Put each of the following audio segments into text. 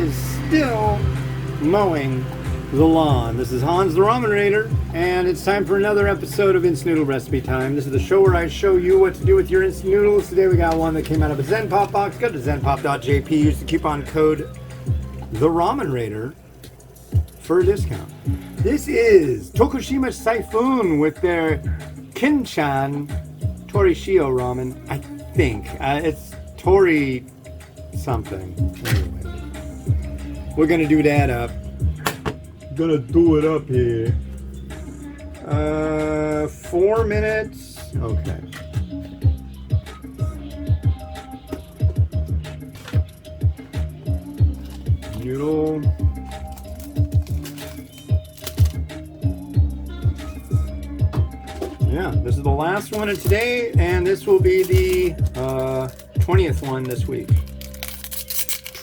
is still mowing the lawn. This is Hans the Ramen Raider, and it's time for another episode of Instant Noodle Recipe Time. This is the show where I show you what to do with your instant noodles. Today we got one that came out of a Zen Pop box. Go to zenpop.jp, use the coupon code The Ramen Raider for a discount. This is Tokushima Seifun with their Kinchan Tori Shio ramen. I think it's Tori something. Anyway, we're gonna do that up. Gonna do it up here. 4 minutes. Okay. Noodle. Yeah, this is the last one of today, and this will be the 20th one this week.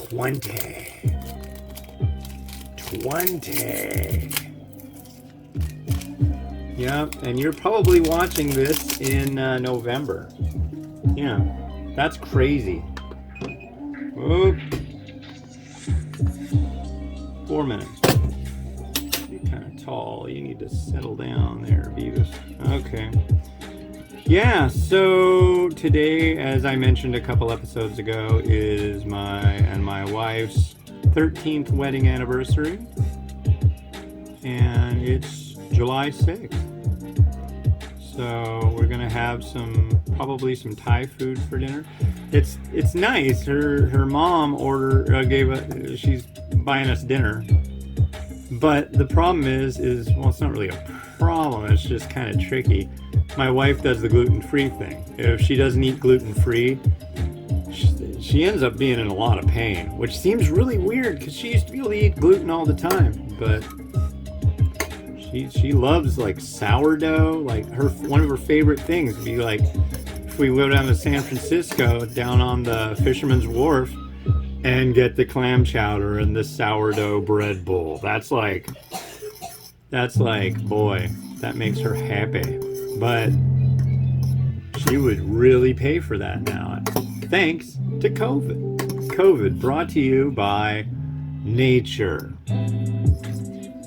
20. Yeah, and you're probably watching this in November. Yeah, that's crazy. Oop. 4 minutes. You're kind of tall. You need to settle down there, Beavis. Okay. Yeah, so today, as I mentioned a couple episodes ago, is my and my wife's 13th wedding anniversary, and it's July 6th. So we're gonna have probably some Thai food for dinner. It's nice. Her mom she's buying us dinner, but the problem is well, it's not really a problem. It's just kind of tricky. My wife does the gluten-free thing. If she doesn't eat gluten-free, she ends up being in a lot of pain, which seems really weird because she used to be able to eat gluten all the time, but she loves like sourdough. Like one of her favorite things would be like if we go down to San Francisco, down on the Fisherman's Wharf, and get the clam chowder and the sourdough bread bowl. That's like, boy, that makes her happy. But she would really pay for that now. Thanks to COVID. COVID brought to you by nature.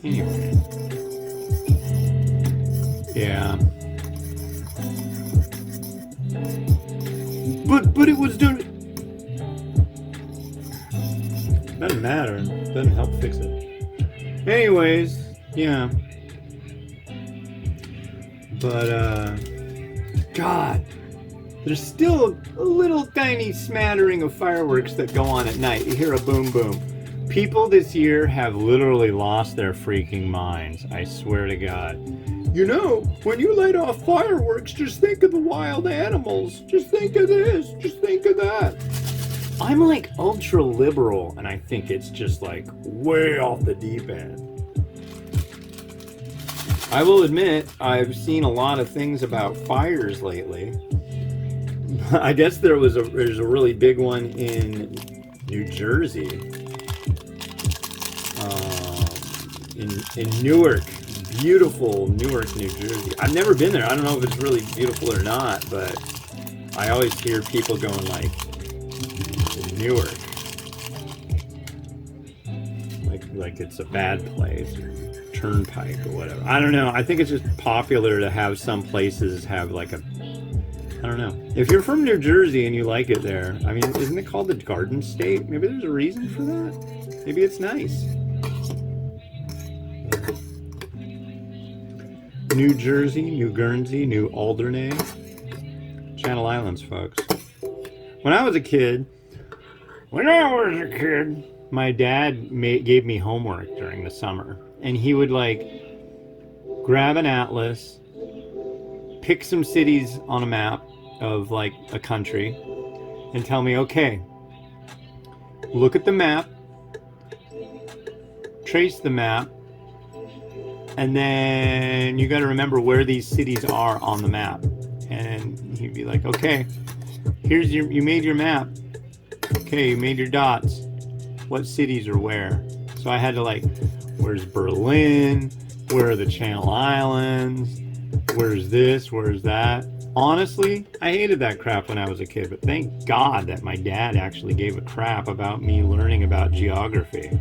Anyway. Yeah. But it was done. Doesn't matter. Doesn't help fix it. Anyways, yeah. But God, there's still a little tiny smattering of fireworks that go on at night. You hear a boom boom. People this year have literally lost their freaking minds. I swear to God. You know, when you light off fireworks, just think of the wild animals. Just think of this. Just think of that. I'm like ultra liberal, and I think it's just like way off the deep end. I will admit, I've seen a lot of things about fires lately. I guess there's a really big one in New Jersey, in Newark, beautiful Newark, New Jersey. I've never been there. I don't know if it's really beautiful or not, but I always hear people going like Newark, like it's a bad place or turnpike or whatever. I don't know. I think it's just popular to have some places have like I don't know. If you're from New Jersey and you like it there, I mean, isn't it called the Garden State? Maybe there's a reason for that. Maybe it's nice. New Jersey, New Guernsey, New Alderney, Channel Islands, folks. When I was a kid, my dad gave me homework during the summer, and he would like grab an atlas, pick some cities on a map of like a country, and tell me, okay, look at the map, trace the map, and then you got to remember where these cities are on the map. And he'd be like, okay, you made your map. Okay, you made your dots. What cities are where? So I had to like, where's Berlin? Where are the Channel Islands? Where's this? Where's that? Honestly, I hated that crap when I was a kid, but thank God that my dad actually gave a crap about me learning about geography,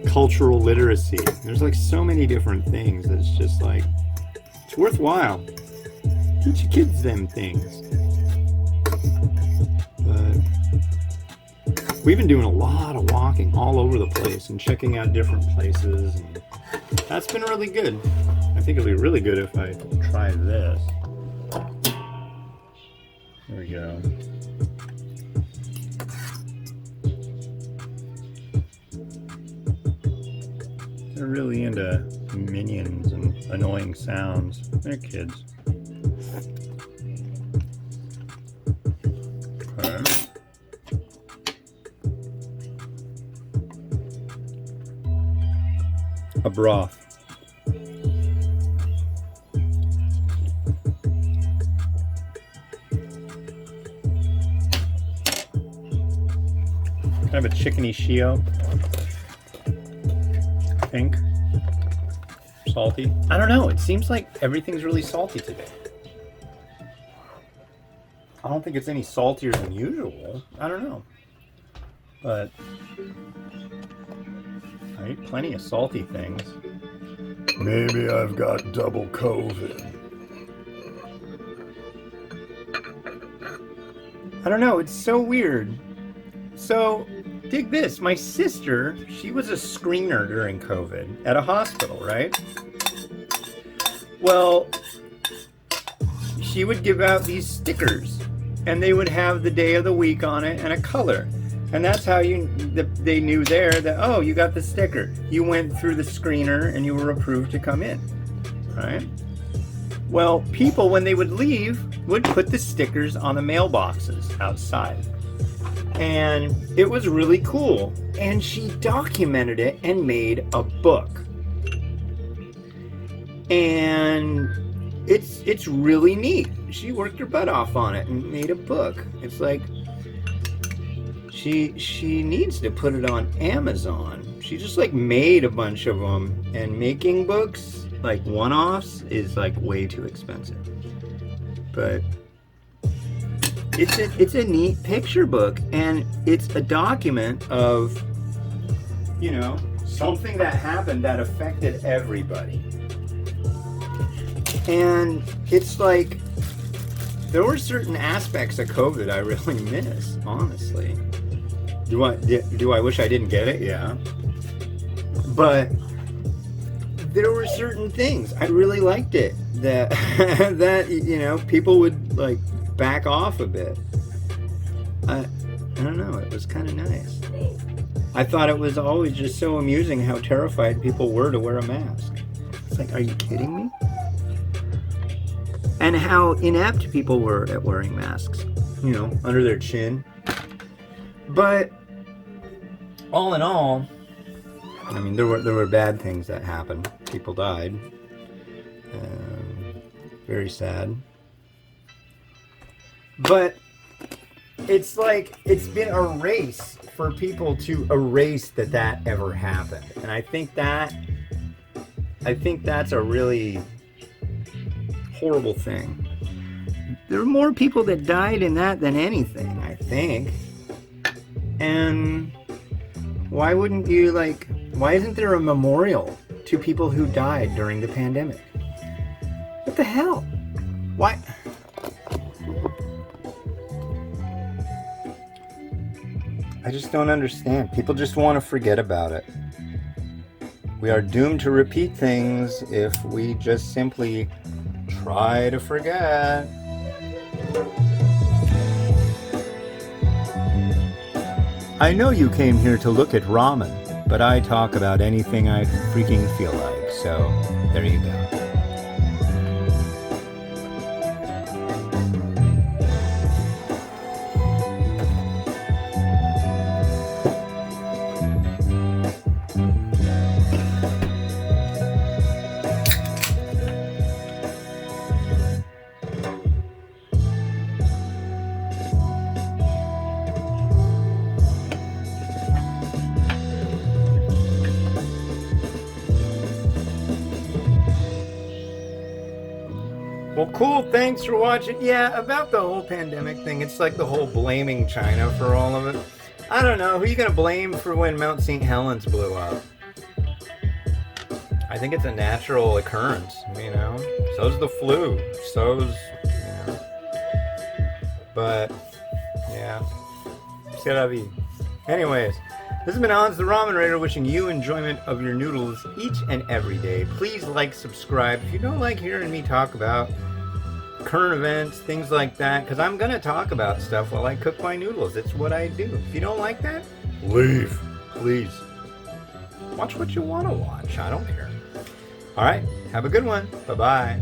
cultural literacy. There's like so many different things that's just like, it's worthwhile. Teach your kids them things. But we've been doing a lot of walking all over the place and checking out different places, and that's been really good. I think it'll be really good if I try this. There we go. They're really into minions and annoying sounds. They're kids. Okay. A broth. Kind of a chickeny Shio, I think. Salty. I don't know. It seems like everything's really salty today. I don't think it's any saltier than usual. I don't know. But I eat plenty of salty things. Maybe I've got double COVID. I don't know. It's so weird. So, dig this. My sister, she was a screener during COVID at a hospital, right? Well, she would give out these stickers, and they would have the day of the week on it and a color. And that's how they knew there that, oh, you got the sticker. You went through the screener and you were approved to come in, right? Well, people, when they would leave, would put the stickers on the mailboxes outside. And it was really cool. And she documented it and made a book. And it's really neat. She worked her butt off on it and made a book. It's like she needs to put it on Amazon. She just like made a bunch of them, and making books like one-offs is like way too expensive. But it's a neat picture book, and it's a document of, you know, something that happened that affected everybody. And it's like, there were certain aspects of COVID I really miss, honestly. Do I wish I didn't get it? Yeah. But there were certain things I really liked it that that, you know, people would like back off a bit. I don't know, it was kind of nice. I thought it was always just so amusing how terrified people were to wear a mask. It's like, are you kidding me? And how inept people were at wearing masks, you know, under their chin. But all in all, I mean, there were bad things that happened. People died. Very sad. But it's like, it's been a race for people to erase that ever happened. And I think that's a really horrible thing. There are more people that died in that than anything, I think. And why wouldn't you, like, why isn't there a memorial to people who died during the pandemic? What the hell? Why? I just don't understand. People just want to forget about it. We are doomed to repeat things if we just simply try to forget. I know you came here to look at ramen, but I talk about anything I freaking feel like, so there you go. Well, cool. Thanks for watching. Yeah, about the whole pandemic thing, it's like the whole blaming China for all of it. I don't know. Who are you going to blame for when Mount St. Helens blew up? I think it's a natural occurrence, you know. So's the flu. So's, you know. But, yeah. C'est la vie. Anyways, this has been Hans the Ramen Raider wishing you enjoyment of your noodles each and every day. Please like, subscribe. If you don't like hearing me talk about current events, things like that, because I'm going to talk about stuff while I cook my noodles. It's what I do. If you don't like that, leave. Please. Watch what you want to watch. I don't care. All right. Have a good one. Bye-bye.